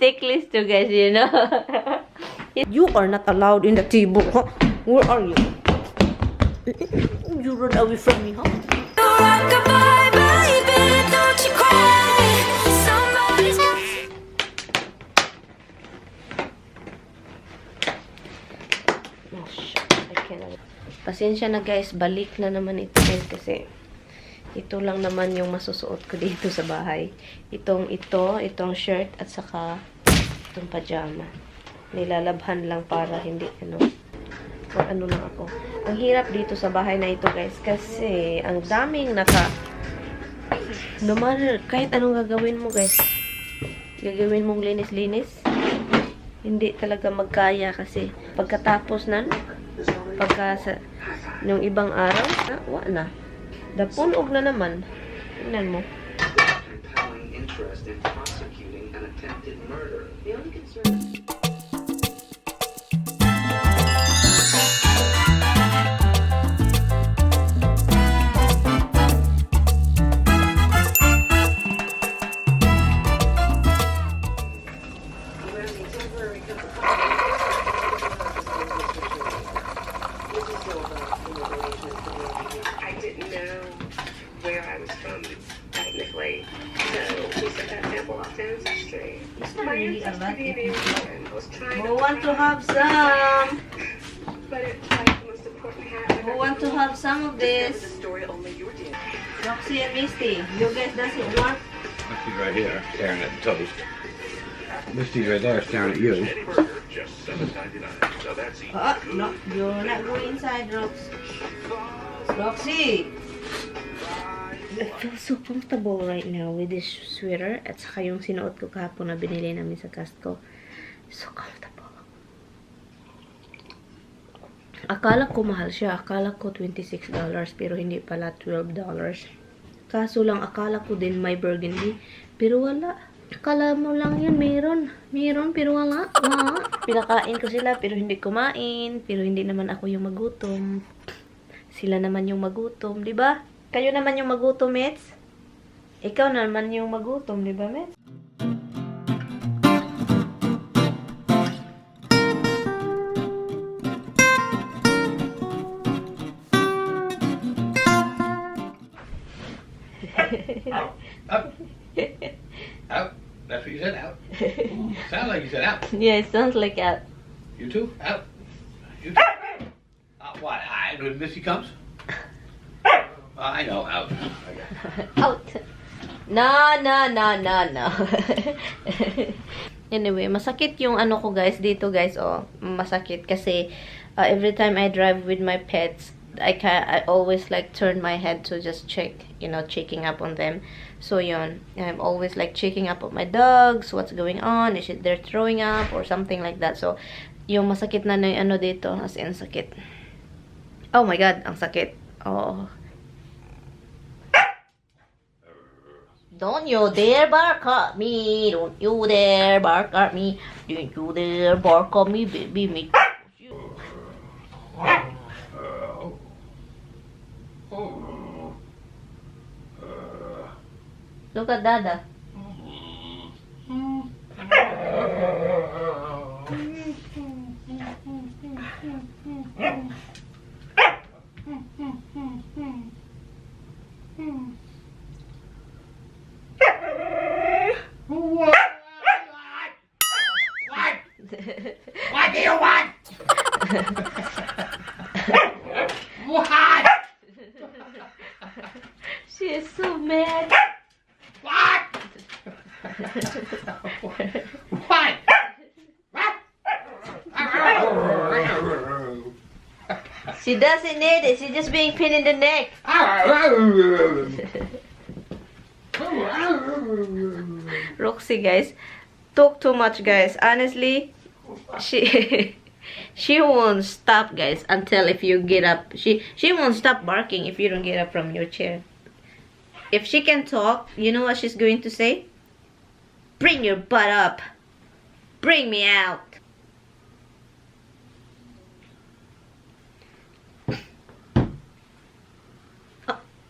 ticklish too, guys, you know. You are not allowed in the table, huh? Where are you? You run away from me, huh? Oh, shit. I cannot. Pasensya na, guys. Balik na naman ito, guys, kasi ito lang naman yung masusuot ko dito sa bahay. Itong shirt, at saka itong pajama. Nilalabhan lang para hindi, ano lang ako. Ang hirap dito sa bahay na ito, guys, kasi ang daming kahit anong gagawin mo, guys. Gagawin mong linis-linis. Hindi talaga magkaya kasi pagkatapos nung ibang araw, wala na. Dapunog na naman. Tingnan mo. Really a lot. Who want to have some? Who want to have some of this? Roxy and Misty, you guys doesn't want? Misty's right here, staring at the toast. Misty's right there, staring at you. Oh, no, you're not going inside, Rox. Roxy! I feel so comfortable right now with this sweater at saka yung sinuot ko kahapon na binili namin sa Costco. So comfortable. Akala ko mahal siya. Akala ko $26 pero hindi pala $12. Kaso lang akala ko din may burgundy pero wala. Akala mo lang yan meron. Meron pero wala. Pinakain ko sila pero hindi kumain. Pero hindi naman ako yung magutom. Sila naman yung magutom, di ba? Kayo naman yung magutom, Mets. Ikaw naman yung magutom, di ba, Mets? Out. Out. Out. That's what you said, out. Sounds like you said out. Yeah, it sounds like out. You too? Out. You too? What? When Missy comes? I know, out. Out. No. Anyway, masakit yung ano ko, guys. Dito, guys, oh. Masakit kasi every time I drive with my pets, I always like turn my head to just check, checking up on them. So yun, I'm always like checking up on my dogs, what's going on, is they're throwing up or something like that. So yung masakit na yung ano dito, as in sakit. Oh my god, ang sakit. Oh. Don't you dare bark at me. Don't you dare bark at me. Don't you dare bark at me, baby. Me. Look at Dada. What do you want? What? She is so mad. What? What? She doesn't need it. She's just being pinned in the neck. Roxy, guys, talk too much, guys. Honestly, she won't stop, guys, until if you get up. She won't stop barking if you don't get up from your chair. If she can talk, you know what she's going to say? Bring your butt up. Bring me out.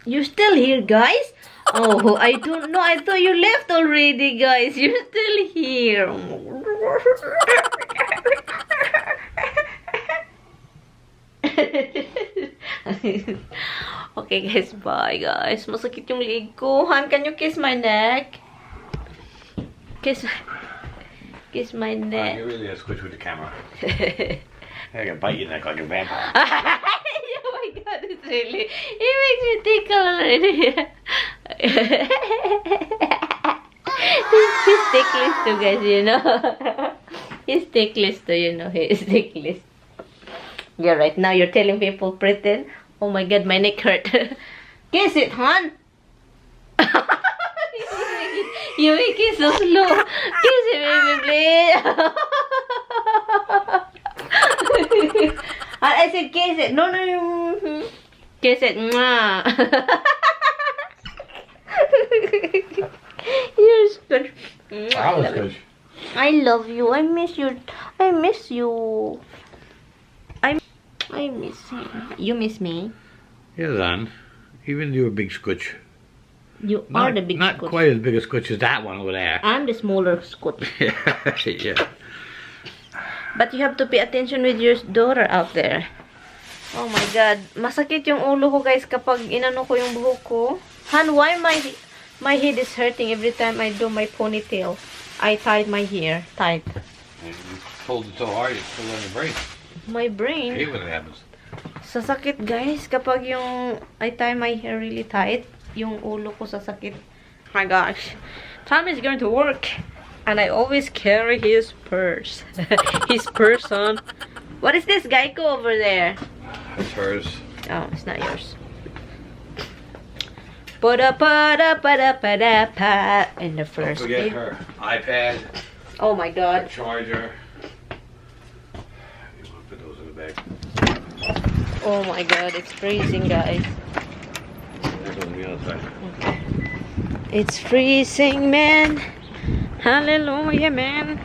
You're still here, guys? Oh, I don't know. I thought you left already, guys. You're still here. Okay, guys. Bye, guys. Masakit yung leg ko. Han, can you kiss my neck? Kiss my neck. You really have to switch with the camera. I can bite your neck like a vampire. Oh my god, it's really... It makes me tickle already. He's ticklish too, guys, you know. He's ticklish too, you know. He's ticklish. You're right. Now you're telling people pretend. Oh my god, my neck hurt. Kiss it, hon. You make it so slow. Kiss it, baby, please. I said kiss it. No. Kiss it. Mwah. You're good. That was good. I love you. I miss you. I miss you. I miss him. You miss me? Yes, Anne. Even you a big scotch. You are the big Not scotch. quite as big a scotch as that one over there. I'm the smaller scotch. Yeah. But you have to pay attention with your daughter out there. Oh my god. Masakit yung ulo ko, guys, kapag inano ko yung buhok ko. Han, why my head is hurting every time I do my ponytail? I tied my hair tight. And you pulled it so hard, it's still on your brain. My brain. I hate when it happens. Sasakit, guys, kapag yung I tie my hair really tight, yung ulo ko sasakit. My gosh. Tom is going to work. And I always carry his purse. His person. What is this Geico over there? It's hers. Oh, it's not yours. Pa-da-pa-da-pa-da-pa-da-pa. In the Don't first forget bit. her iPad, Oh my god. charger. You want to put those in the bag? Oh my god, it's freezing, guys. There's one on the other side. It's freezing, man. Hallelujah, man.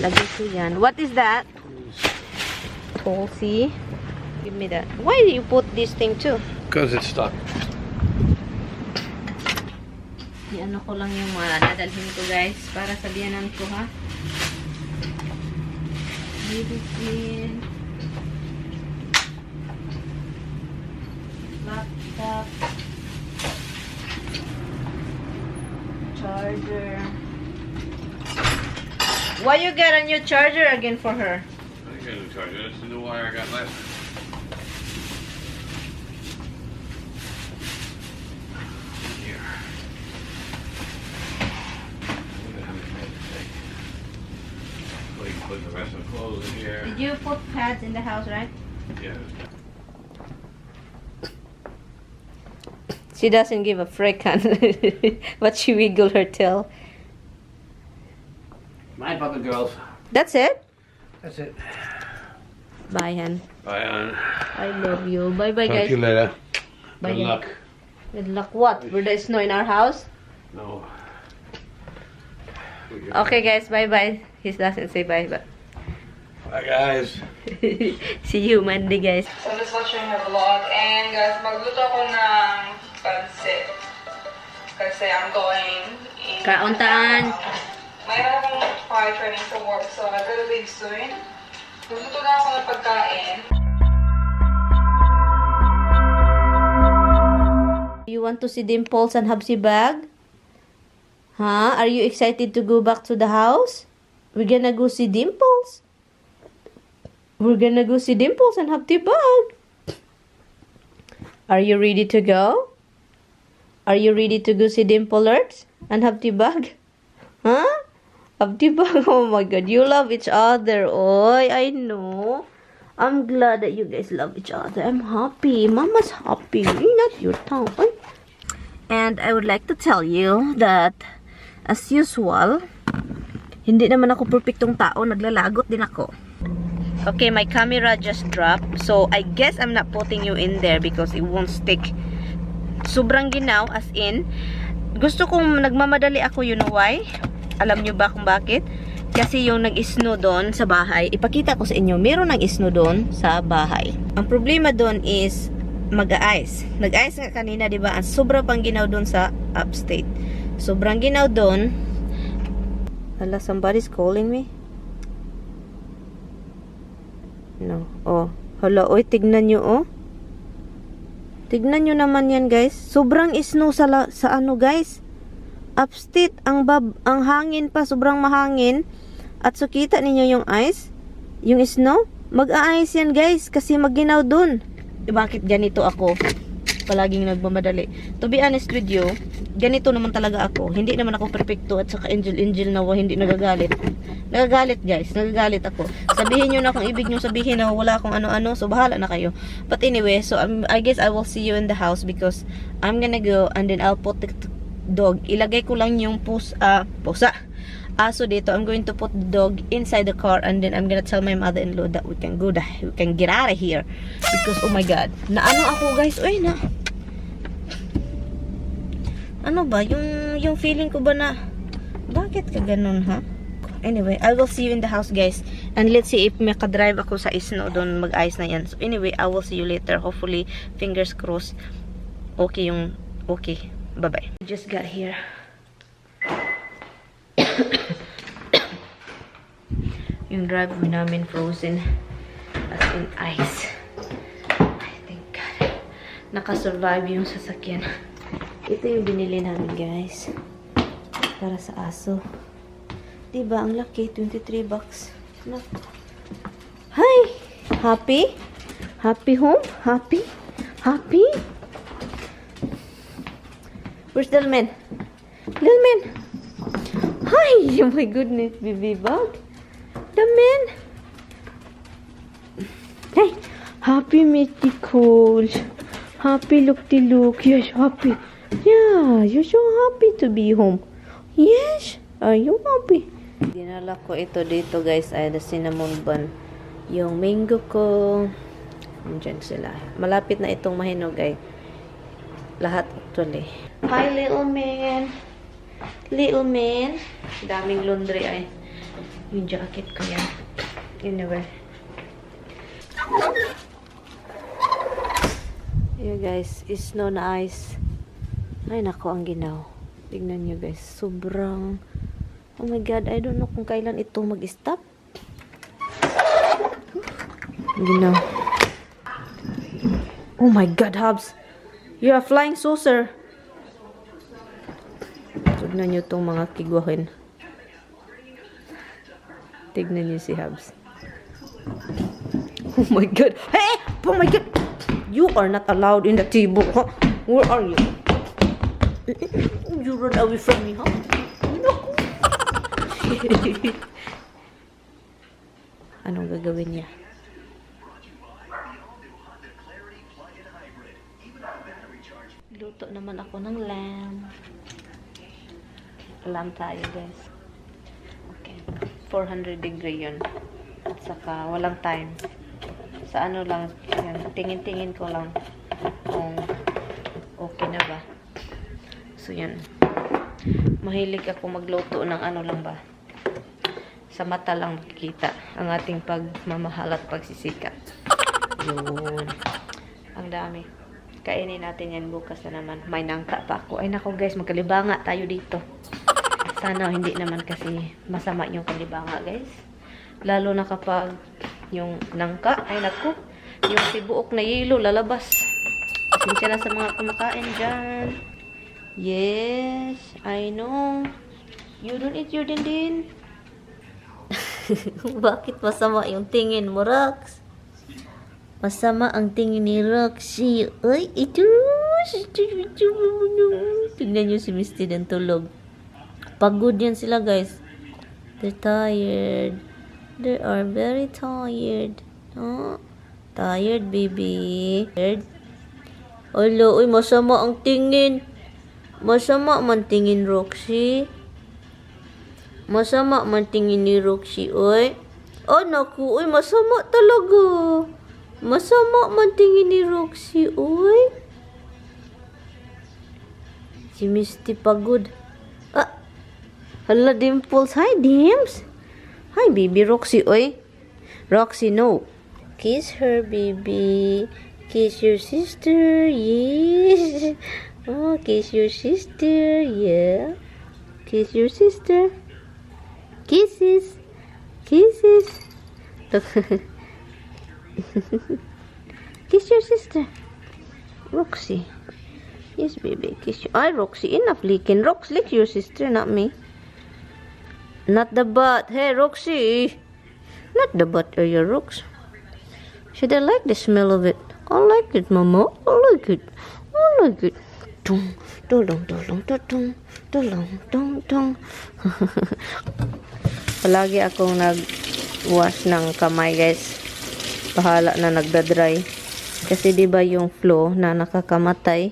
Lagay ko yan. What is that? Tulsi. Give me that. Why do you put this thing too? Because it's stuck. Ano ko lang yung mga dadalhin ko, guys, para sa biyanan ko, ha? Medicine. Laptop. Charger. Why you get a new charger again for her? I didn't get a new charger. That's the new wire I got last time. Here. We can put the rest of the clothes in here. Did you put pads in the house, right? Yeah. She doesn't give a frick, but she wiggled her tail. My puppet girls. That's it? That's it. Bye, Han. Bye, Ann. I love you. Bye-bye, Talk guys. to you later. Bye, Good guys. luck. Good luck. What? Were there snow in our house? No. Okay, guys. Bye-bye. He doesn't say bye, but... Bye, guys. See you Monday, guys. So I'm just watching her vlog, and guys, magluto ako ng pansit. Kasi I'm going in... Kauntaan. Mayroon akong fire training sa work, so I gotta leave soon. Magluto na ako ng pagkain. You want to see Dimples and Hubsy bag? Huh? Are you excited to go back to the house? We're gonna go see Dimples. We're gonna go see Dimples and Hubsy bag. Are you ready to go? Are you ready to go see Dimplers and Hubsy bag? Huh? Hubsy bag? Oh my god, you love each other. Oh, I know. I'm glad that you guys love each other. I'm happy. Mama's happy. Not your tongue. Oy. And I would like to tell you that, as usual, hindi naman ako perfectong tao. Naglalagot din ako. Okay, my camera just dropped. So, I guess I'm not putting you in there because it won't stick. Sobrang ginaw, as in. Gusto kong nagmamadali ako, you know why? Alam nyo ba kung bakit? Kasi yung nag-snow doon sa bahay, ipakita ko sa inyo, meron nag-snow doon sa bahay. Ang problema doon is, mag-a-ice. Nag-ice nga kanina, di ba? Ang sobra pang ginaw doon sa upstate. Sobrang ginaw doon. Hala, somebody's calling me. No. Oh. Hala, oy, tignan nyo, oh. Tignan nyo naman yan, guys. Sobrang snow sa ano, guys. Upstate, ang hangin pa, sobrang mahangin. At so, kita ninyo yung ice, yung snow. Mag-a-ice yan, guys, kasi magginaw dun. Bakit ganito ako? Palaging nagmamadali. To be honest with you, ganito naman talaga ako. Hindi naman ako perfecto at saka angel na hindi nagagalit. Nagagalit, guys. Nagagalit ako. Sabihin nyo na kung ibig nyo sabihin na wala akong ano-ano, so bahala na kayo. But anyway, so I guess I will see you in the house because I'm gonna go and then I'll put the dog. Ilagay ko lang yung aso dito. I'm going to put the dog inside the car and then I'm gonna tell my mother-in-law that we can get out of here because oh my god, na ano ako, guys. Uy, na ano ba yung feeling ko ba na bakit ka ganun, ha? Anyway, I will see you in the house, guys, and let's see if makadrive ako sa snow doon, mag-ice na yan. So anyway, I will see you later. Hopefully, fingers crossed, okay. Bye bye. Just got here. Yung driveway namin frozen as in ice. I think God, nakasurvive yung sasakyan. Ito yung binili namin, guys, para sa aso. Diba ang laki, $23 na. Hi, happy home, happy. Where's Little Man? Hi, oh my goodness, baby bug. The man. Hey, happy Mitty Cool. Happy look. Yes, happy. Yeah, you're so happy to be home. Yes, are you happy? Dinala ko ito dito, guys, ay the cinnamon bun. Yung mango ko, andyan sila. Malapit na itong mahinog, ay lahat actually. Hi, little man. Daming laundry ay. Yung jacket ko yan. Anyway. Yeah, guys. Snow na ice. Ay, nako, ang ginaw. Tignan nyo, guys. Sobrang... Oh my God. I don't know kung kailan ito mag-stop. Ginaw. Oh my God, Hubs. You're a flying saucer. Tignan nyo itong mga kigwahin. Tignan niyo si Hubs. Oh my God. Hey! Oh my God! You are not allowed in the table, huh? Where are you? You run away from me, huh? No. Anong gagawin niya? Luto naman ako ng lamb. Lamb tayo, guys. 400 degree yun. At saka walang time. Sa ano lang, yan, tingin-tingin ko lang kung okay na ba. So yan. Mahilig ako magluto ng ano lang ba. Sa mata lang makikita ang ating pagmamahal at pagsisikap. Yun. Ang dami. Kainin natin yan bukas na naman. May nangka pa ako. Ay nako, guys, magkalibanga tayo dito. Sana hindi naman kasi masama yung kalibanga, guys. Lalo na kapag yung nangka, ay naku, yung sibuok na yelo lalabas. Pasensya na sa mga kumakain dyan. Yes, I know. You don't eat your dindin. Bakit masama yung tingin mo, Rox? Masama ang tingin ni Roxy. Ay, ito. Tignan nyo si Misty dan tulog. Pagod yan sila, guys. They're tired. They are very tired. Huh? Tired, baby. Tired? Alo, uy, masama ang tingin. Masama man tingin, Roxy. Masama man tingin ni Roxy, uy. Oh, naku, uy, masama talaga. Masama man tingin ni Roxy, uy. Si Misty pagod. Hala, Dimples. Hi, Dimps. Hi, baby Roxy. Oy. Roxy, no. Kiss her, baby. Kiss your sister, yes. Oh, kiss your sister, yeah. Kiss your sister. Kisses. Kisses. Look. Kiss your sister. Roxy. Yes, baby. Kiss you. Ay, Roxy. Enough licking. Rox, lick your sister, not me. Not the butt. Hey, Roxy. Not the butt or your Rox. Should I like the smell of it? I like it, Mama. I like it. I like it. Tung, tulong, tulong, tutong, tulong, tung, tung. Palagi akong nag-wash ng kamay, guys. Bahala na nagda-dry. Kasi diba yung flow na nakakamatay.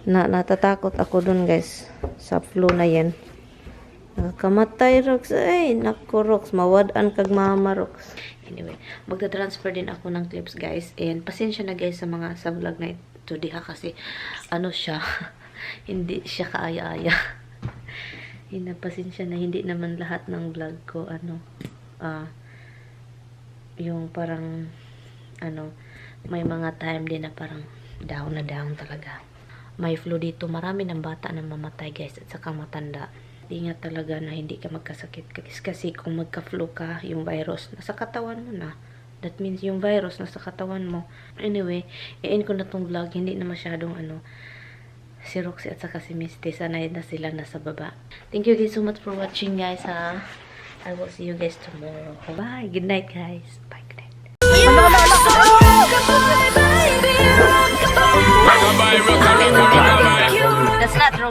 Natatakot ako dun, guys. Sa flow na yan. Nakakamatay, Rox. Ay, naku, Rox. Mawadaan kag mama, Rox. Anyway, magta-transfer din ako ng clips, guys. And pasensya na, guys, sa mga sa vlog na ito diha kasi ano siya, hindi siya kaaya-aya. Pasensya na, hindi naman lahat ng vlog ko yung parang may mga time din na parang down na down talaga. May flu dito, marami ng bata na mamatay, guys, at saka matanda. Ingat talaga na hindi ka magkasakit kasi kung magka-flu ka, yung virus nasa katawan mo na. That means yung virus nasa katawan mo. Anyway, i-end ko na tong vlog. Hindi na masyadong si Roxy at saka si Misty. Sanay na sila nasa baba. Thank you guys so much for watching, guys, ha. I will see you guys tomorrow. Bye. Good night, guys. Bye. Good night. That's not